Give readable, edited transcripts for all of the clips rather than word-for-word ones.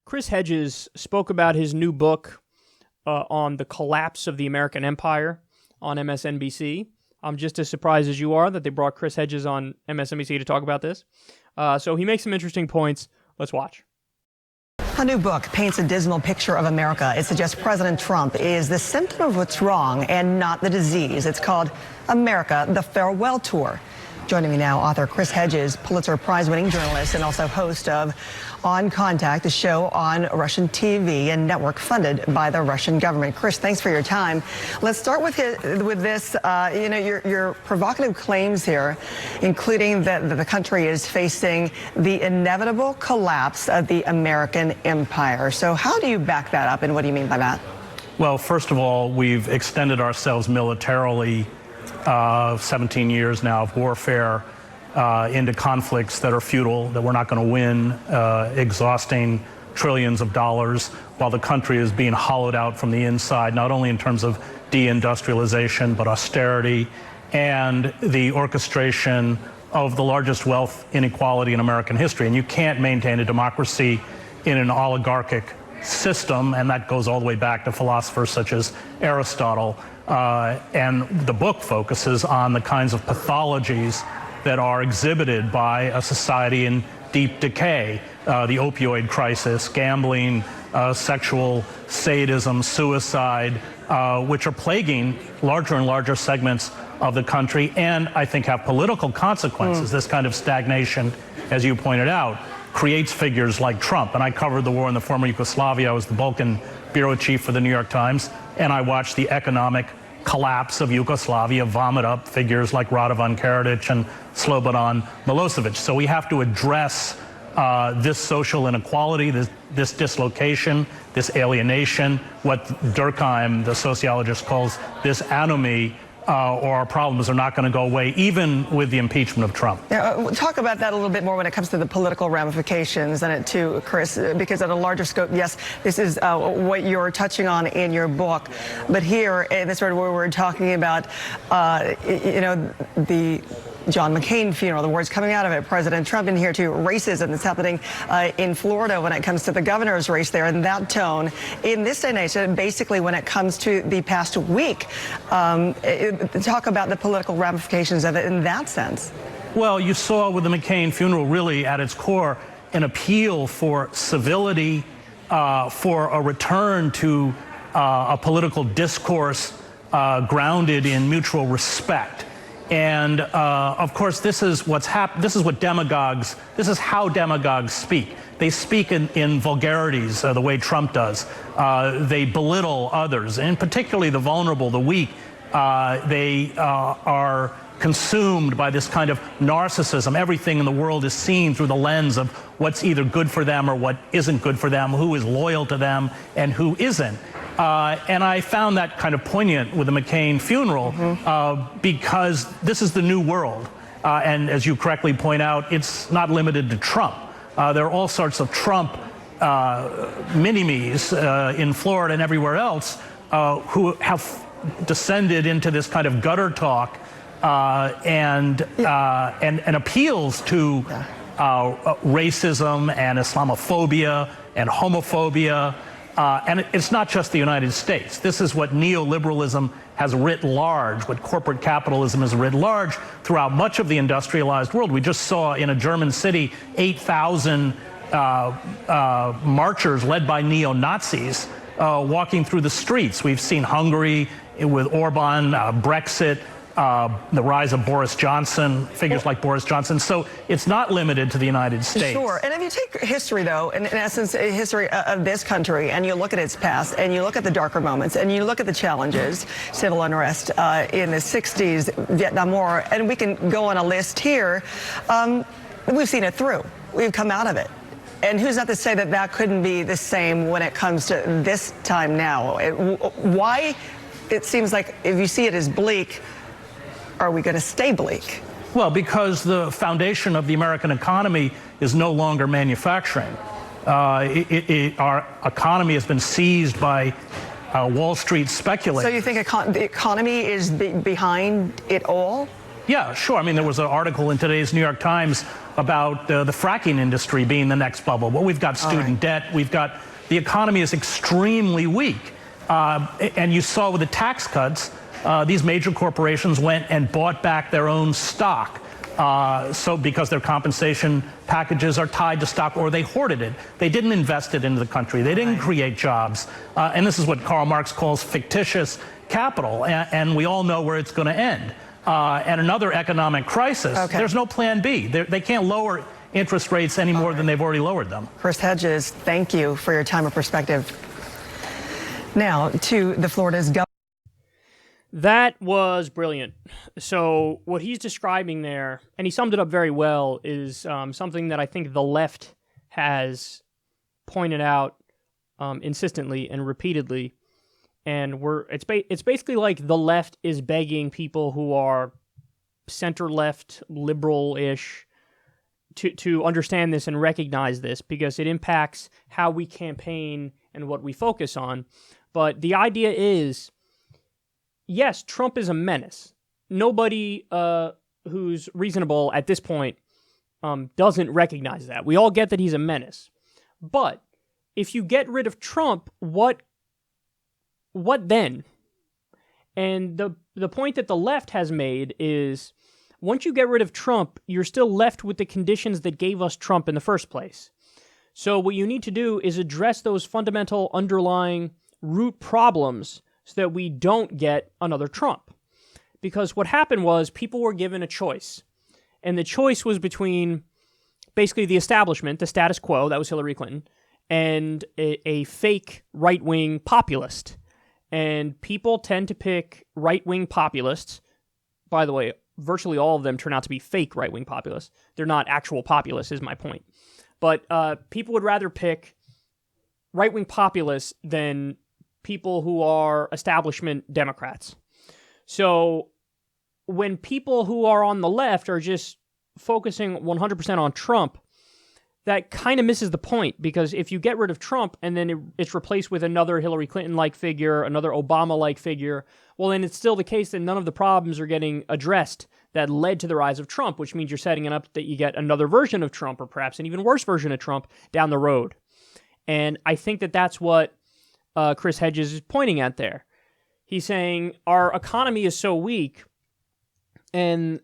Chris Hedges spoke about his new book on the collapse of the American empire on MSNBC. I'm just as surprised as you are that they brought Chris Hedges on MSNBC to talk about this. So he makes some interesting points. Let's watch. A new book paints a dismal picture of America. It suggests President Trump is the symptom of what's wrong and not the disease. It's called America, the Farewell Tour. Joining me now, author Chris Hedges, Pulitzer Prize-winning journalist and also host of On Contact, a show on Russian TV and network funded by the Russian government. Chris, thanks for your time. Let's start with this. Your provocative claims here, including that the country is facing the inevitable collapse of the American empire. So how do you back that up, and what do you mean by that? Well, first of all, we've extended ourselves militarily 17 years now of warfare into conflicts that are futile, that we're not going to win, exhausting trillions of dollars while the country is being hollowed out from the inside, not only in terms of deindustrialization, but austerity and the orchestration of the largest wealth inequality in American history. And you can't maintain a democracy in an oligarchic system, and that goes all the way back to philosophers such as Aristotle. And the book focuses on the kinds of pathologies that are exhibited by a society in deep decay, the opioid crisis, gambling, sexual sadism, suicide, which are plaguing larger and larger segments of the country and I think have political consequences. This kind of stagnation, as you pointed out, creates figures like Trump. And I covered the war in the former Yugoslavia. I was the Balkan bureau chief for the New York Times, and I watched the economic collapse of Yugoslavia vomit up figures like Radovan Karadzic and Slobodan Milosevic. So we have to address this social inequality, this dislocation, this alienation, what Durkheim, the sociologist, calls this anomie, or our problems are not going to go away, even with the impeachment of Trump. We'll talk about that a little bit more when it comes to the political ramifications and it too, Chris, because at a larger scope, yes, this is what you're touching on in your book. But here, in this where we're talking about, the John McCain funeral, the words coming out of it, President Trump in here too, racism that's happening in Florida when it comes to the governor's race there, and that tone. In this day and age, basically when it comes to the past week, talk about the political ramifications of it in that sense. Well, you saw with the McCain funeral really at its core an appeal for civility, for a return to a political discourse grounded in mutual respect. And of course, this is what's happened. This is what demagogues. This is how demagogues speak. They speak in vulgarities, the way Trump does. They belittle others, and particularly the vulnerable, the weak. They are consumed by this kind of narcissism. Everything in the world is seen through the lens of what's either good for them or what isn't good for them, who is loyal to them and who isn't. And I found that kind of poignant with the McCain funeral because this is the new world. And as you correctly point out, it's not limited to Trump. There are all sorts of Trump mini-me's in Florida and everywhere else who have descended into this kind of gutter talk and appeals to racism and Islamophobia and homophobia. And it's not just the United States. This is what neoliberalism has writ large, what corporate capitalism has writ large throughout much of the industrialized world. We just saw in a German city 8,000 marchers led by neo-Nazis walking through the streets. We've seen Hungary with Orban, Brexit, the rise of Boris Johnson, figures like Boris Johnson. So it's not limited to the United States. Sure. And if you take history, though, in essence, a history of this country, and you look at its past, and you look at the darker moments, and you look at the challenges, civil unrest in the 60s, Vietnam War, and we can go on a list here, we've seen it through. We've come out of it. And who's not to say that that couldn't be the same when it comes to this time now? Why it seems like if you see it as bleak, are we going to stay bleak? Well, because the foundation of the American economy is no longer manufacturing. Our economy has been seized by Wall Street speculators. So you think the economy is behind it all? Yeah, sure. I mean, there was an article in today's New York Times about the fracking industry being the next bubble. Well, we've got student debt. We've got the economy is extremely weak. And you saw with the tax cuts, these major corporations went and bought back their own stock. So because their compensation packages are tied to stock, or they hoarded it. They didn't invest it into the country. They didn't create jobs. And this is what Karl Marx calls fictitious capital. And we all know where it's going to end. And another economic crisis, there's no plan B. They can't lower interest rates any more than they've already lowered them. Chris Hedges, thank you for your time and perspective. Now to the Florida's governor. That was brilliant. So what he's describing there, and he summed it up very well, is something that I think the left has pointed out insistently and repeatedly. And it's basically like the left is begging people who are center-left, liberal-ish, to understand this and recognize this, because it impacts how we campaign and what we focus on. But the idea is, yes, Trump is a menace. Nobody who's reasonable at this point doesn't recognize that. We all get that he's a menace. But if you get rid of Trump, what then? And the point that the left has made is, once you get rid of Trump, you're still left with the conditions that gave us Trump in the first place. So what you need to do is address those fundamental underlying root problems so that we don't get another Trump. Because what happened was people were given a choice. And the choice was between basically the establishment, the status quo, that was Hillary Clinton, and a fake right-wing populist. And people tend to pick right-wing populists. By the way, virtually all of them turn out to be fake right-wing populists. They're not actual populists, is my point. But people would rather pick right-wing populists than people who are establishment Democrats. So when people who are on the left are just focusing 100% on Trump, that kind of misses the point, because if you get rid of Trump and then it's replaced with another Hillary Clinton-like figure, another Obama-like figure, well, then it's still the case that none of the problems are getting addressed that led to the rise of Trump, which means you're setting it up that you get another version of Trump, or perhaps an even worse version of Trump down the road. And I think that that's what Chris Hedges is pointing at there. He's saying our economy is so weak and,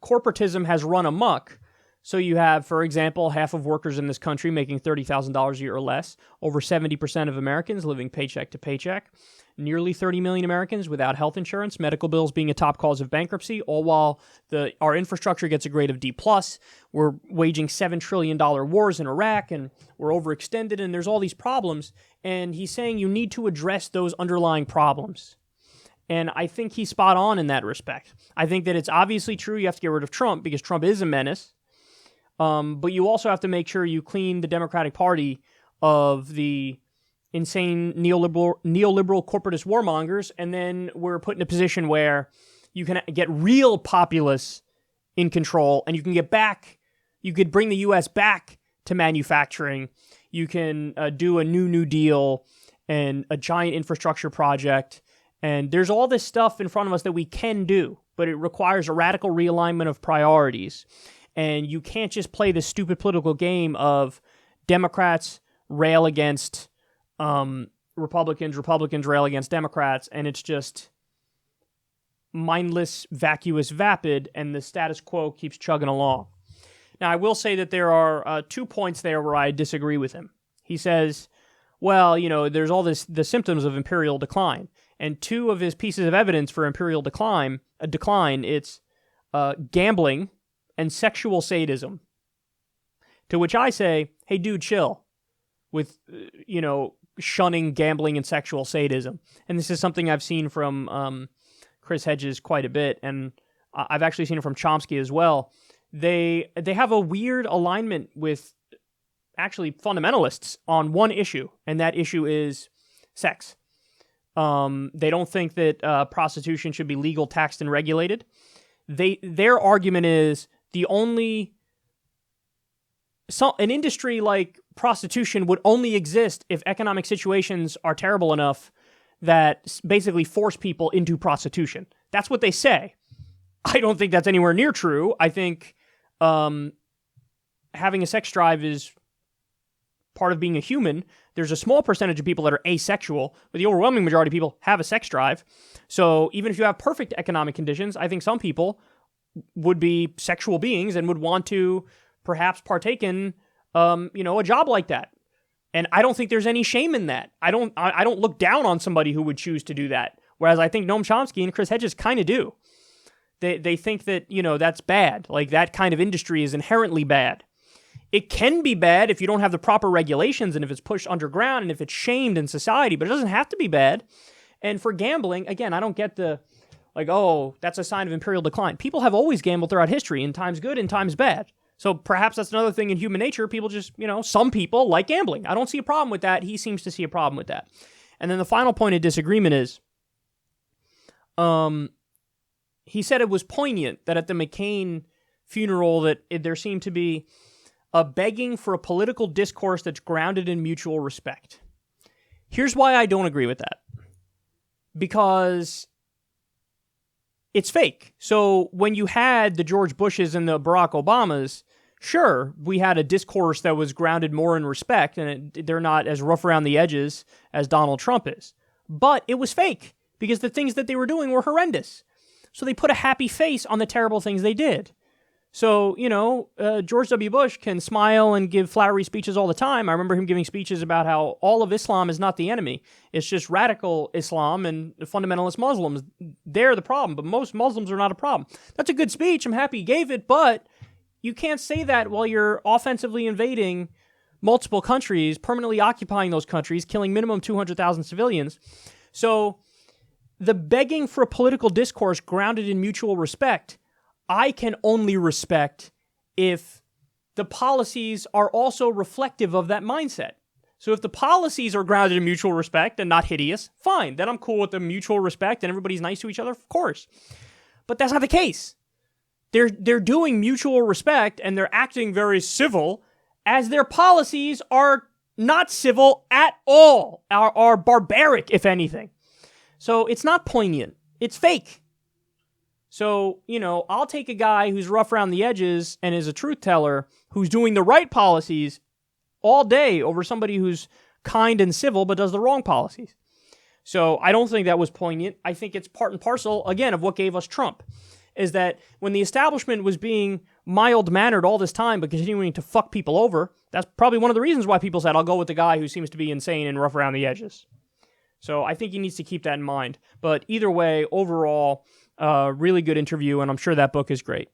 corporatism has run amok. So you have, for example, half of workers in this country making $30,000 a year or less, over 70% of Americans living paycheck to paycheck, nearly 30 million Americans without health insurance, medical bills being a top cause of bankruptcy, all while our infrastructure gets a grade of D+. We're waging $7 trillion wars in Iraq, and we're overextended, and there's all these problems. And he's saying you need to address those underlying problems. And I think he's spot on in that respect. I think that it's obviously true you have to get rid of Trump because Trump is a menace. But you also have to make sure you clean the Democratic Party of the insane neoliberal corporatist warmongers, and then we're put in a position where you can get real populists in control, and you could bring the U.S. back to manufacturing. You can do a New Deal and a giant infrastructure project, and there's all this stuff in front of us that we can do, but it requires a radical realignment of priorities. And you can't just play this stupid political game of Democrats rail against Republicans, Republicans rail against Democrats, and it's just mindless, vacuous, vapid, and the status quo keeps chugging along. Now, I will say that there are 2 points there where I disagree with him. He says, well, there's all the symptoms of imperial decline, and 2 of his pieces of evidence for imperial decline, it's gambling and sexual sadism. To which I say, hey, dude, chill with, shunning gambling and sexual sadism. And this is something I've seen from Chris Hedges quite a bit, and I've actually seen it from Chomsky as well. They have a weird alignment with actually fundamentalists on one issue, and that issue is sex. They don't think that prostitution should be legal, taxed, and regulated. Their argument is an industry like prostitution would only exist if economic situations are terrible enough that basically force people into prostitution. That's what they say. I don't think that's anywhere near true. I think having a sex drive is part of being a human. There's a small percentage of people that are asexual, but the overwhelming majority of people have a sex drive. So even if you have perfect economic conditions, I think some people would be sexual beings and would want to perhaps partake in, a job like that. And I don't think there's any shame in that. I don't look down on somebody who would choose to do that. Whereas I think Noam Chomsky and Chris Hedges kind of do. They think that, that's bad. Like, that kind of industry is inherently bad. It can be bad if you don't have the proper regulations and if it's pushed underground and if it's shamed in society, but it doesn't have to be bad. And for gambling, again, I don't get that's a sign of imperial decline. People have always gambled throughout history, in times good and times bad. So perhaps that's another thing in human nature. People just, some people like gambling. I don't see a problem with that. He seems to see a problem with that. And then the final point of disagreement is, he said it was poignant that at the McCain funeral that there seemed to be a begging for a political discourse that's grounded in mutual respect. Here's why I don't agree with that. Because it's fake. So when you had the George Bushes and the Barack Obamas, sure, we had a discourse that was grounded more in respect, and they're not as rough around the edges as Donald Trump is. But it was fake, because the things that they were doing were horrendous. So they put a happy face on the terrible things they did. So, George W. Bush can smile and give flowery speeches all the time. I remember him giving speeches about how all of Islam is not the enemy. It's just radical Islam and fundamentalist Muslims. They're the problem, but most Muslims are not a problem. That's a good speech. I'm happy he gave it, but you can't say that while you're offensively invading multiple countries, permanently occupying those countries, killing minimum 200,000 civilians. So the begging for a political discourse grounded in mutual respect, I can only respect if the policies are also reflective of that mindset. So if the policies are grounded in mutual respect and not hideous, fine. Then I'm cool with the mutual respect and everybody's nice to each other, of course. But that's not the case. They're doing mutual respect and they're acting very civil as their policies are not civil at all, are barbaric, if anything. So it's not poignant. It's fake. So, I'll take a guy who's rough around the edges and is a truth teller who's doing the right policies all day over somebody who's kind and civil but does the wrong policies. So I don't think that was poignant. I think it's part and parcel, again, of what gave us Trump, is that when the establishment was being mild-mannered all this time but continuing to fuck people over, that's probably one of the reasons why people said, I'll go with the guy who seems to be insane and rough around the edges. So I think he needs to keep that in mind. But either way, overall, really good interview, and I'm sure that book is great.